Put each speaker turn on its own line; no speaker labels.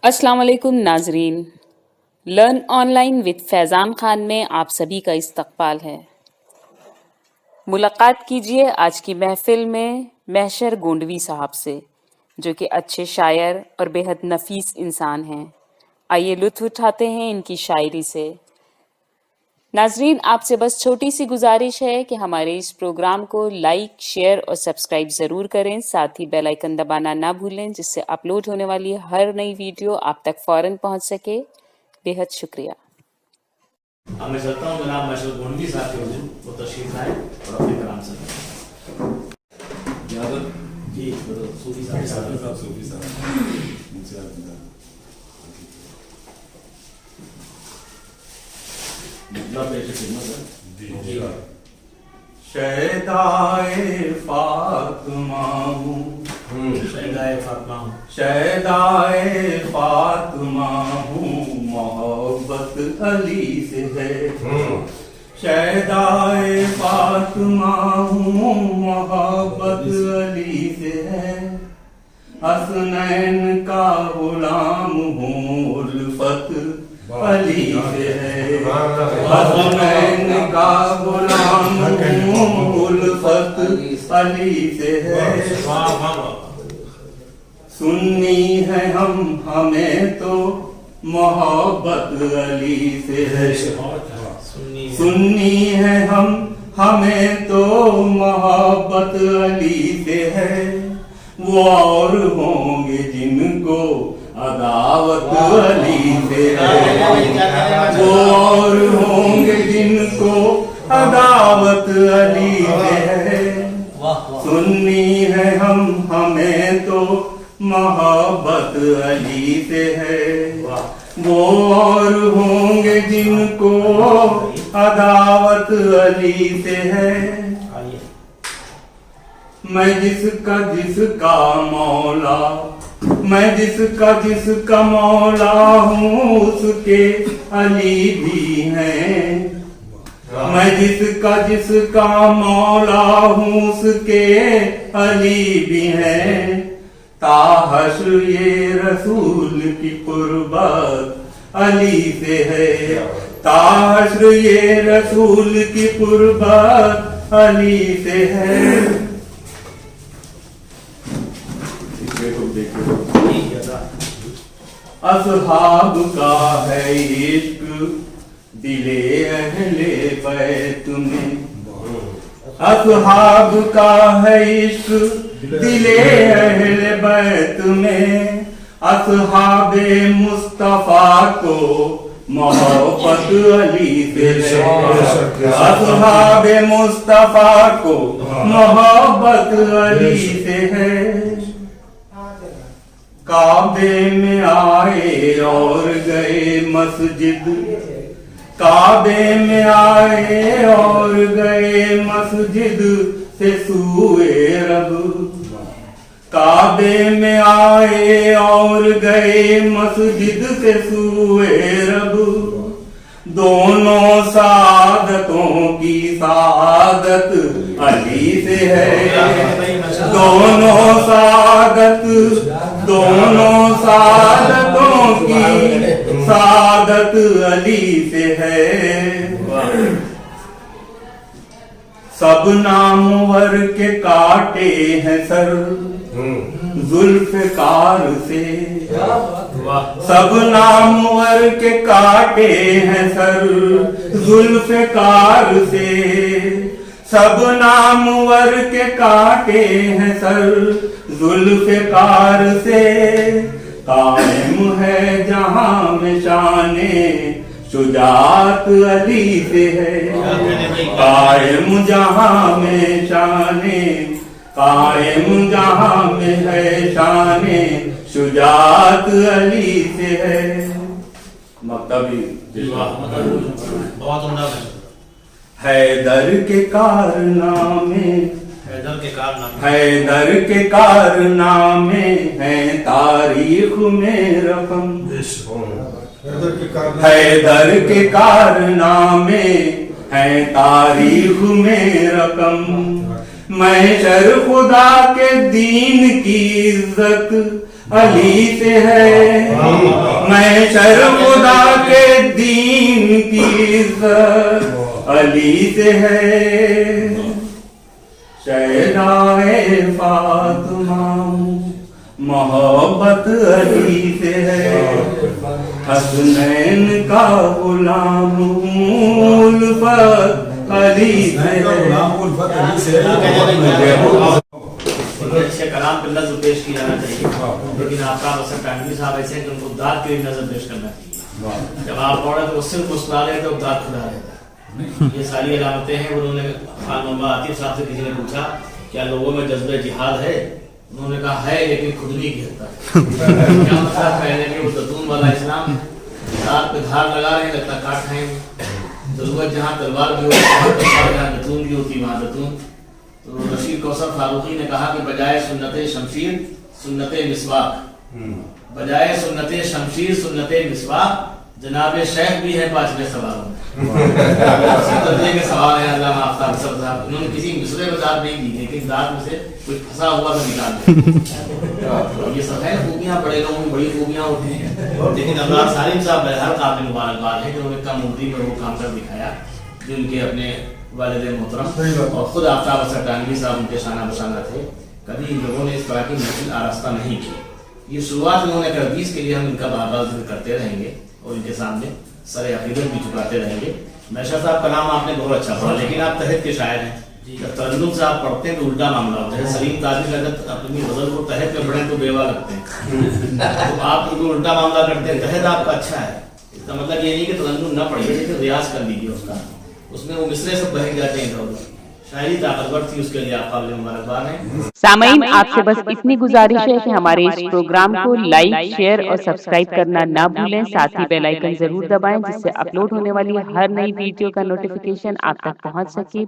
السلام علیکم ناظرین، لرن آن لائن وتھ فیضان خان میں آپ سبھی کا استقبال ہے۔ ملاقات کیجیے آج کی محفل میں محشر گونڈوی صاحب سے، جو کہ اچھے شاعر اور بے حد نفیس انسان ہیں۔ آئیے لطف اٹھاتے ہیں ان کی شاعری سے۔ ناظرین، آپ سے بس چھوٹی سی گزارش ہے کہ ہمارے اس پروگرام کو لائک، شیئر اور سبسکرائب ضرور کریں، ساتھ ہی بیل آئیکن دبانا نہ بھولیں، جس سے اپلوڈ ہونے والی ہر نئی ویڈیو آپ تک فوراً پہنچ سکے۔ بے حد شکریہ۔
اب میں چلتا ہوں جناب محشر گونڈوی صاحب کے حضور، وہ تشریف لائیں اور اپنے کلام سے جی صوفی صاحب
شیدائے فاطمہ ہوں،
شہدائے فاطمہ ہوں،
شیدائے فاطمہ ہوں، محبت علی سے ہے۔ شیدائے فاطمہ ہوں، محبت علی سے ہے۔ حسنین کا غلام ہوں، الفت علی سے ہے۔ حسنین کا غلام ہوں، الفت علی سے ہے۔ سنی ہے ہم، ہمیں تو محبت علی سے ہے۔ سنی ہے ہم، ہمیں تو محبت علی سے ہے۔ وہ اور ہوں گے جن کو عداوت علی سے ہے۔ وہ اور ہوں گے جن کو عداوت علی سے ہے۔ سنی ہے ہم، ہمیں تو محبت علی سے ہے۔ وہ اور ہوں گے جن کو عداوت علی سے ہے۔ میں جس کا مولا، میں جس کا مولا ہوں، اس کے علی بھی ہیں۔ میں جس کا مولا ہوں، اس کے علی بھی ہیں۔ تا حشر یہ رسول کی قربت علی سے ہے۔ تا حشر یہ رسول کی قربت علی سے ہے۔ اصحاب کا ہے عشق دل اہل بیت میں۔ اصحاب کا ہے عشق دل اہل بیت میں۔ اصحاب مصطفیٰ کو محبت علی سے ہے۔ اصحاب مصطفیٰ کو محبت علی سے ہے۔ کعبے میں آئے اور گئے مسجد، کعبے میں آئے اور گئے مسجد سے سوئے رب۔ کعبے میں آئے اور گئے مسجد سے سوئے رب۔ دونوں سعادتوں کی سعادت علی سے ہے۔ دونوں سعادتوں کی سعادت علی سے ہے۔ سب نامور کے کاٹے ہیں سر ذوالفقار سے۔ سب نامور کے کاٹے ہیں سر ذوالفقار سے۔ سب نامور کے کاٹے ہیں سر ذوالفقار سے۔ قائم ہے جہاں میں شان شجاعت علی سے ہے۔ قائم جہاں میں شان، قائم جہاں میں ہے شان شجاعت علی سے ہے۔ مکتبی
بہت عمدہ
حیدر کے کارنامے، حیدر کے کارنامے ہیں تاریخ میں رقم۔ حیدر کے کارنامے ہیں تاریخ میں رقم۔ محشر خدا کے دین کی عزت अली से है, मैं शर खुदा के दीन की इज्जत अली से है, शहनाए फातिमा मोहब्बत अली से है, हसनैन का गुलाम उल्फत अली से है।
अच्छे कलाम पे नजर पेश किया जाना चाहिए, लेकिन आपका बसर कानवी साहब ऐसे हैं कि उनको दाद के नजर पेश करना चाहिए। जब आप पढ़े तो वो सिर्फ मुस्कुरा रहे तो दाद खुदा रहता है। ये सारी अलामतें हैं। उन्होंने खान मोहम्मद आतिफ साहब से किसी ने पूछा क्या लोगों में जज्बे जिहाद है, उन्होंने कहा है लेकिन खुद नहीं घेरता है। क्या मतलब कहने के वो दतून वाला इस्लाम, दांत पे धार लगा रहे हैं लगता काट खाएंगे। जरूरत जहाँ तलवार भी होती है जहाँ दतून भी होती वहाँ दतून। तो रशीद कौसर फारूकी ने कहा कि बजाय सुन्नत शमशीर सुन्नत मिसवाक, बजाय सुन्नत शमशीर सुन्नत मिसवाक, जनाब शेख भी है 5वें सवालों में। के सवाल है अल्लामा आफ्ताब साहब, उन्होंने किसी मिसरे में दाद नहीं दी, लेकिन दाद में से कुछ फंसा हुआ तो निकाल दिया। ये सब है खूबियाँ, बड़े लोगों की बड़ी खूबियाँ होती हैं। लेकिन अब्बास सालिम साहब बहर काबिल मुबारकबाद है कि उन्होंने कम उम्री में वो काम कर दिखाया जो उनके अपने वालिद मोहतरम और खुद आफ्ताब सट्टानवी साहब उनके शाना बशाना थे। कभी इन लोगों ने इस तरह की महफिल आरास्ता नहीं की। ये शुरुआत उन्होंने कर दी, इसके लिए हम इनका बार बार जिक्र करते रहेंगे और इनके सामने सर अकीदत भी झुकाते रहेंगे। मैशर साहब का नाम आपने बहुत अच्छा पढ़ा, लेकिन आप तहत के शायर हैं। जब तरन्नुम से आप पढ़ते हैं तो उल्टा मामला होता है। सलीम ताजी लगत अपनी गजल को तहत में पढ़ें तो बेवा लगते हैं, तो आप उनको उल्टा मामला करते हैं। तहत आपका अच्छा है, इसका मतलब ये नहीं कि तरन्नुम न पढ़िए, लेकिन रियाज कर लीजिए उसका, उसमें वो मिसरे सब बह जाते हैं। शायरी ताकतवर थी, उसके लिए आप काबिल मुबारकबाद हैं।
सामईन, आपसे बस इतनी गुजारिश है कि हमारे इस प्रोग्राम को लाइक, शेयर और सब्सक्राइब करना ना भूलें। साथ ही बेल आइकन जरूर दबाएं जिससे अपलोड होने वाली हर नई वीडियो का नोटिफिकेशन आप तक पहुंच सके।